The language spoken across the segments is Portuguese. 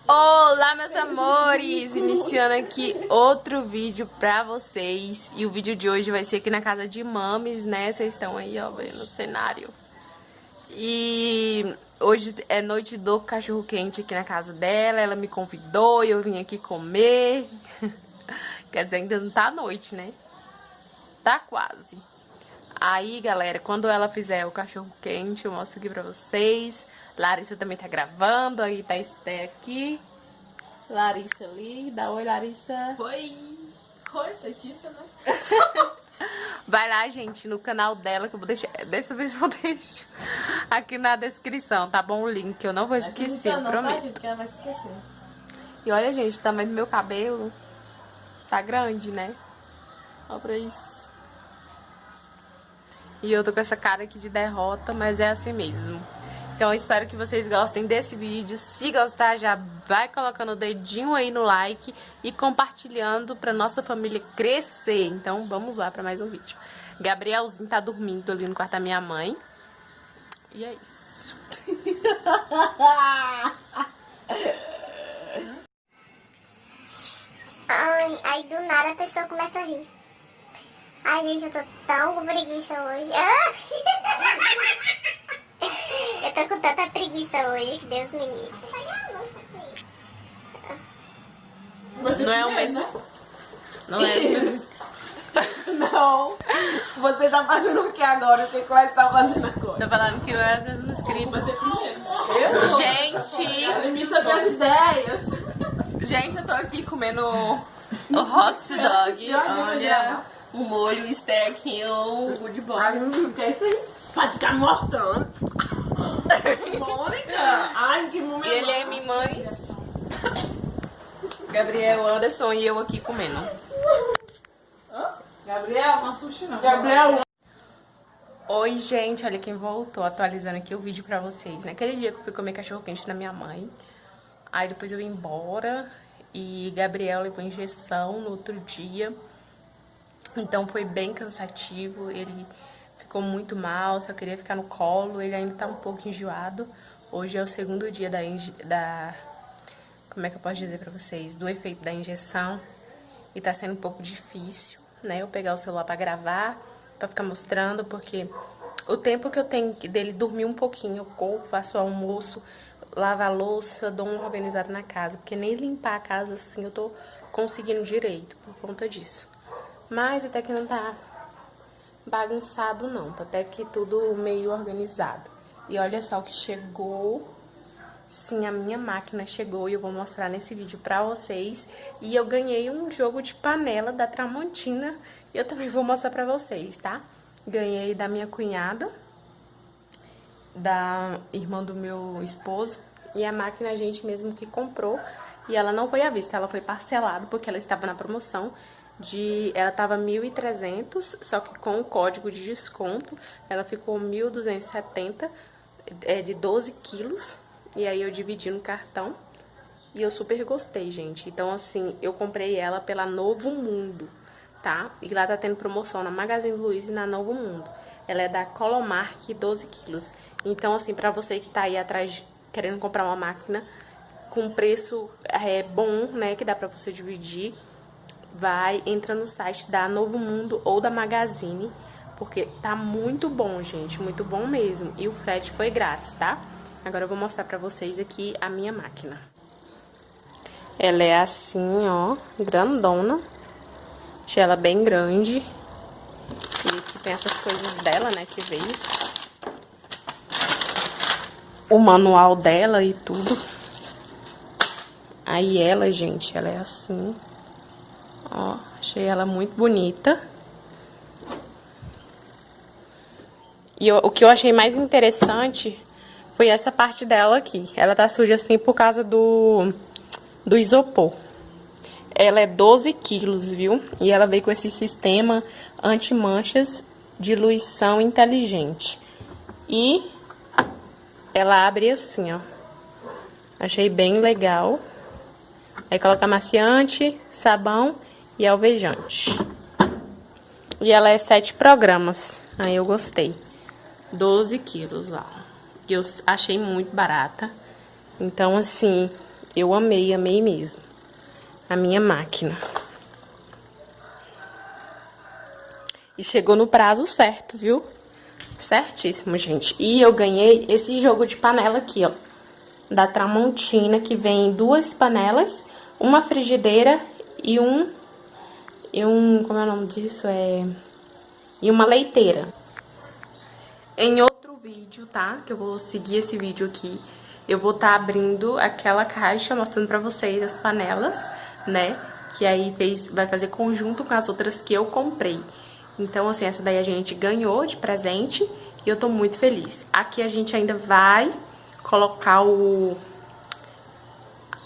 Olá, meus amores! Iniciando aqui outro vídeo pra vocês. E o vídeo de hoje vai ser aqui na casa de Mames, né? Vocês estão aí, ó, vendo o cenário. E hoje é noite do cachorro quente aqui na casa dela. Ela me convidou e eu vim aqui comer. Quer dizer, ainda não tá noite, né? Tá quase. Aí, galera, quando ela fizer o cachorro quente, eu mostro aqui pra vocês. Larissa também tá gravando, aí tá Esté aqui. Larissa ali, dá oi, Larissa. Oi! Oi, Letícia, né? Vai lá, gente, no canal dela, que eu vou deixar, dessa vez eu vou deixar aqui na descrição, tá bom? O link, eu não vou esquecer, eu prometo. Tá, gente, que ela vai esquecer. E olha, gente, o tamanho do meu cabelo tá grande, né? Olha pra isso. E eu tô com essa cara aqui de derrota, mas é assim mesmo. Então eu espero que vocês gostem desse vídeo. Se gostar, já vai colocando o dedinho aí no like e compartilhando pra nossa família crescer. Então vamos lá pra mais um vídeo. Gabrielzinho tá dormindo ali no quarto da minha mãe. E é isso. Aí do nada a pessoa começa a rir. Ai, gente, eu tô tão com preguiça hoje. Eu tô com tanta preguiça hoje que Deus me livre. Não é o mesmo? Não é o mesmo. Não! Você tá fazendo o que agora? O que vai estar fazendo agora? Tô falando que não é o mesmo inscrito. Você primeiro. Eu? Gente, Limita minhas ideias. gente, eu tô aqui comendo o hot dog. Olha, o molho stack, o good boy. Ai, não quer isso? Pode ficar mostrando. Mônica! Ai, que momento. E ele é minha mãe, Gabriel, Anderson e eu aqui comendo. Gabriel, não assuste não. Gabriel. Oi, gente, olha quem voltou, atualizando aqui o vídeo pra vocês. Naquele dia que eu fui comer cachorro-quente na minha mãe, aí depois eu ia embora e Gabriel levou injeção no outro dia. Então foi bem cansativo, ele ficou muito mal, só queria ficar no colo, ele ainda tá um pouco enjoado. Hoje é o segundo dia como é que eu posso dizer pra vocês, do efeito da injeção. E tá sendo um pouco difícil, né, eu pegar o celular pra gravar, pra ficar mostrando, porque o tempo que eu tenho dele dormir um pouquinho, eu corro, faço o almoço, lavo a louça, dou uma organizada na casa, porque nem limpar a casa assim eu tô conseguindo direito por conta disso. Mas até que não tá bagunçado não, tá até que tudo meio organizado. E olha só o que chegou. Sim, a minha máquina chegou e eu vou mostrar nesse vídeo pra vocês. E eu ganhei um jogo de panela da Tramontina e eu também vou mostrar pra vocês, tá? Ganhei da minha cunhada, da irmã do meu esposo. E a máquina a gente mesmo que comprou. E ela não foi à vista, ela foi parcelada porque ela estava na promoção. Ela tava 1.300, só que com o código de desconto ela ficou 1.270, de 12 quilos. E aí eu dividi no cartão e eu super gostei, gente. Então assim, eu comprei ela pela Novo Mundo, tá? E lá tá tendo promoção na Magazine Luiza e na Novo Mundo. Ela é da Colomark, 12 quilos. Então assim, pra você que tá aí atrás querendo comprar uma máquina com preço bom, né, que dá pra você dividir, entra no site da Novo Mundo ou da Magazine, porque tá muito bom, gente, muito bom mesmo. E o frete foi grátis, tá? Agora eu vou mostrar pra vocês aqui a minha máquina. Ela é assim, ó, grandona. Achei ela bem grande. E aqui tem essas coisas dela, né, que veio. O manual dela e tudo. Aí ela, gente, ela é assim. Ó, achei ela muito bonita. E o que eu achei mais interessante foi essa parte dela aqui. Ela tá suja assim por causa do isopor. Ela é 12 quilos, viu? E ela veio com esse sistema anti-manchas, diluição inteligente. E ela abre assim, ó. Achei bem legal. Aí coloca amaciante, sabão e alvejante. E ela é 7 programas. Aí eu gostei. 12 quilos, ó. E eu achei muito barata. Então, assim, Eu amei, amei mesmo a minha máquina. E chegou no prazo certo, viu? Certíssimo, gente. E eu ganhei esse jogo de panela aqui, ó. Da Tramontina, que vem 2 panelas, uma frigideira e como é o nome disso? E uma leiteira. Em outro vídeo, tá? Que eu vou seguir esse vídeo aqui, eu vou estar abrindo aquela caixa, mostrando pra vocês as panelas, né? Que aí vai fazer conjunto com as outras que eu comprei. Então, assim, essa daí a gente ganhou de presente e eu tô muito feliz. Aqui a gente ainda vai colocar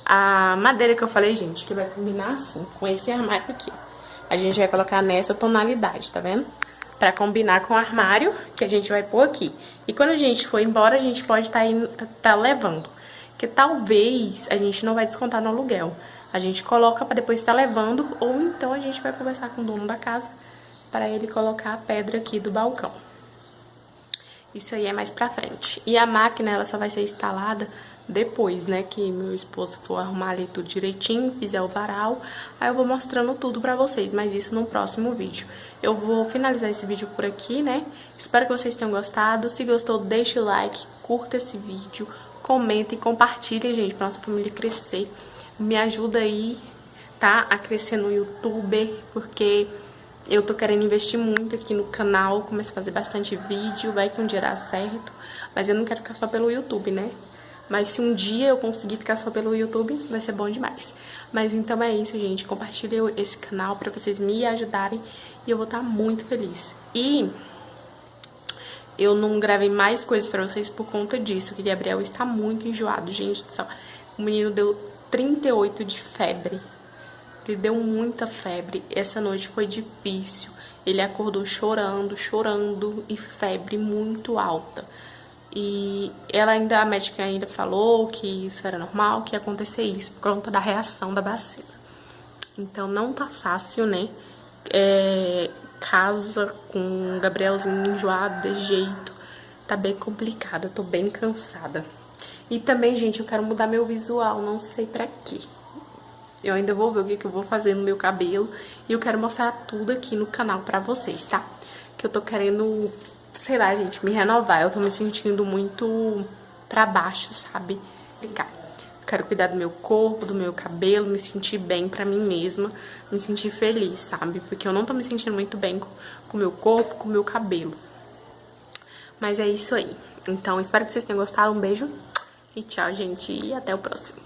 a madeira que eu falei, gente, que vai combinar assim, com esse armário aqui. A gente vai colocar nessa tonalidade, tá vendo? Pra combinar com o armário que a gente vai pôr aqui. E quando a gente for embora, a gente pode tá levando. Que talvez a gente não vai descontar no aluguel. A gente coloca pra depois estar levando, ou então a gente vai conversar com o dono da casa para ele colocar a pedra aqui do balcão. Isso aí é mais pra frente. E a máquina, ela só vai ser instalada depois, né, que meu esposo for arrumar ali tudo direitinho, fizer o varal, aí eu vou mostrando tudo pra vocês, mas isso no próximo vídeo. Eu vou finalizar esse vídeo por aqui, né, espero que vocês tenham gostado. Se gostou, deixa o like, curta esse vídeo, comenta e compartilha, gente, pra nossa família crescer. Me ajuda aí, tá, a crescer no YouTube, porque eu tô querendo investir muito aqui no canal, começar a fazer bastante vídeo, vai que um dia dá certo, mas eu não quero ficar só pelo YouTube, né? Mas se um dia eu conseguir ficar só pelo YouTube, vai ser bom demais. Mas então é isso, gente. Compartilhe esse canal pra vocês me ajudarem e eu vou estar muito feliz. E eu não gravei mais coisas pra vocês por conta disso, que Gabriel está muito enjoado, gente. O menino deu 38 de febre. Ele deu muita febre. Essa noite foi difícil. Ele acordou chorando, chorando e febre muito alta. E a médica ainda falou que isso era normal, que ia acontecer isso por conta da reação da vacina. Então não tá fácil, né? Casa com o Gabrielzinho enjoado desse jeito, tá bem complicado, eu tô bem cansada. E também, gente, eu quero mudar meu visual, não sei pra quê. Eu ainda vou ver o que eu vou fazer no meu cabelo e eu quero mostrar tudo aqui no canal pra vocês, tá? Que eu tô querendo, sei lá, gente, me renovar. Eu tô me sentindo muito pra baixo, sabe? Quero cuidar do meu corpo, do meu cabelo, me sentir bem pra mim mesma, me sentir feliz, sabe? Porque eu não tô me sentindo muito bem com o meu corpo, com o meu cabelo. Mas é isso aí. Então, espero que vocês tenham gostado. Um beijo e tchau, gente. E até o próximo.